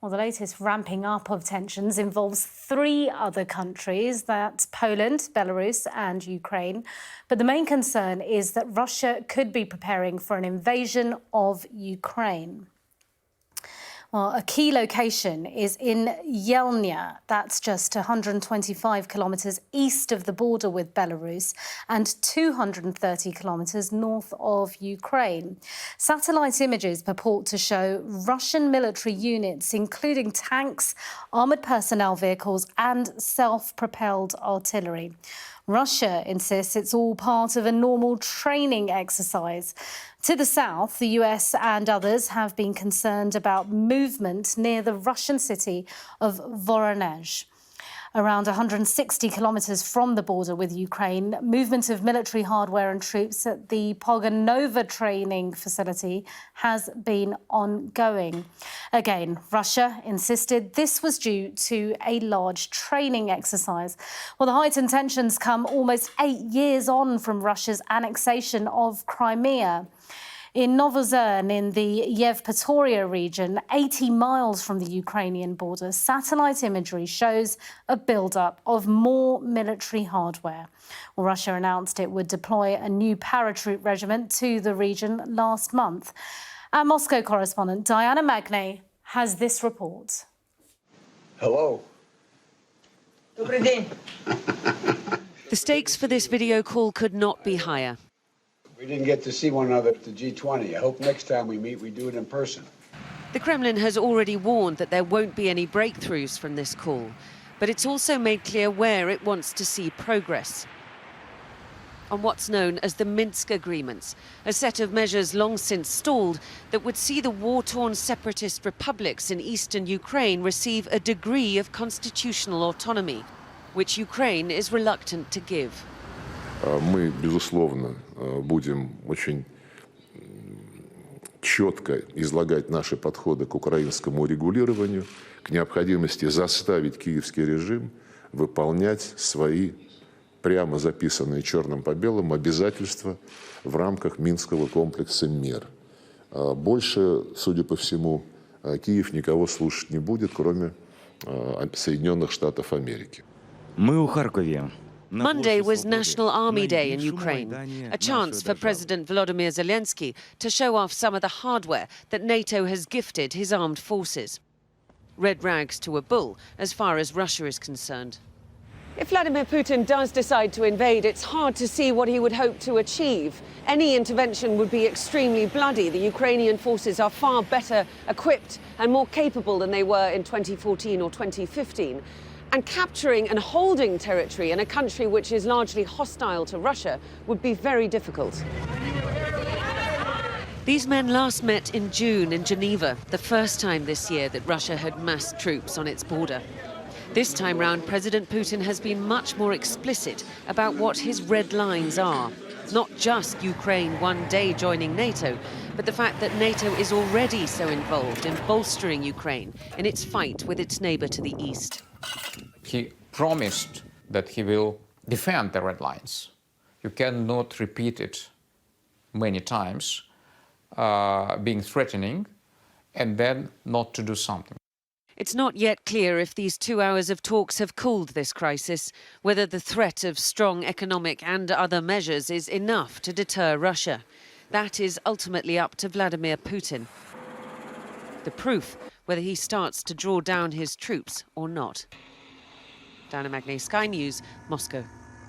Well, the latest ramping up of tensions involves three other countries, that's Poland, Belarus and Ukraine. But the main concern is that Russia could be preparing for an invasion of Ukraine. Well, a key location is in Yelnya. That's just 125 kilometres east of the border with Belarus and 230 kilometres north of Ukraine. Satellite images purport to show Russian military units, including tanks, armoured personnel vehicles and self-propelled artillery. Russia insists it's all part of a normal training exercise. To the south, the US and others have been concerned about movement near the Russian city of Voronezh. Around 160 kilometres from the border with Ukraine, movement of military hardware and troops at the Pogonova training facility has been ongoing. Again, Russia insisted this was due to a large training exercise. Well, the heightened tensions come almost 8 years on from Russia's annexation of Crimea. In Novozern, in the Yevpatoria region, 80 miles from the Ukrainian border, satellite imagery shows a build-up of more military hardware. Well, Russia announced it would deploy a new paratroop regiment to the region last month. Our Moscow correspondent Diana Magnay has this report. Hello. The stakes for this video call could not be higher. We didn't get to see one another at the G20. I hope next time we meet, we do it in person. The Kremlin has already warned that there won't be any breakthroughs from this call, but it's also made clear where it wants to see progress. On what's known as the Minsk Agreements, a set of measures long since stalled that would see the war-torn separatist republics in eastern Ukraine receive a degree of constitutional autonomy, which Ukraine is reluctant to give. Мы, безусловно, будем очень четко излагать наши подходы к украинскому урегулированию, к необходимости заставить киевский режим выполнять свои прямо записанные черным по белому обязательства в рамках Минского комплекса мер. Больше, судя по всему, Киев никого слушать не будет, кроме Соединенных Штатов Америки. Мы у Харькове. Monday was National Army Day in Ukraine, a chance for President Volodymyr Zelensky to show off some of the hardware that NATO has gifted his armed forces. Red rags to a bull, as far as Russia is concerned. If Vladimir Putin does decide to invade, it's hard to see what he would hope to achieve. Any intervention would be extremely bloody. The Ukrainian forces are far better equipped and more capable than they were in 2014 or 2015. And capturing and holding territory in a country which is largely hostile to Russia would be very difficult. These men last met in June in Geneva, the first time this year that Russia had massed troops on its border. This time round, President Putin has been much more explicit about what his red lines are. Not just Ukraine one day joining NATO, but the fact that NATO is already so involved in bolstering Ukraine in its fight with its neighbour to the east. He promised that he will defend the red lines. You cannot repeat it many times, being threatening, and then not to do something. It's not yet clear if these 2 hours of talks have cooled this crisis, whether the threat of strong economic and other measures is enough to deter Russia. That is ultimately up to Vladimir Putin. The proof, whether he starts to draw down his troops or not. Diana Magnay, Sky News, Moscow.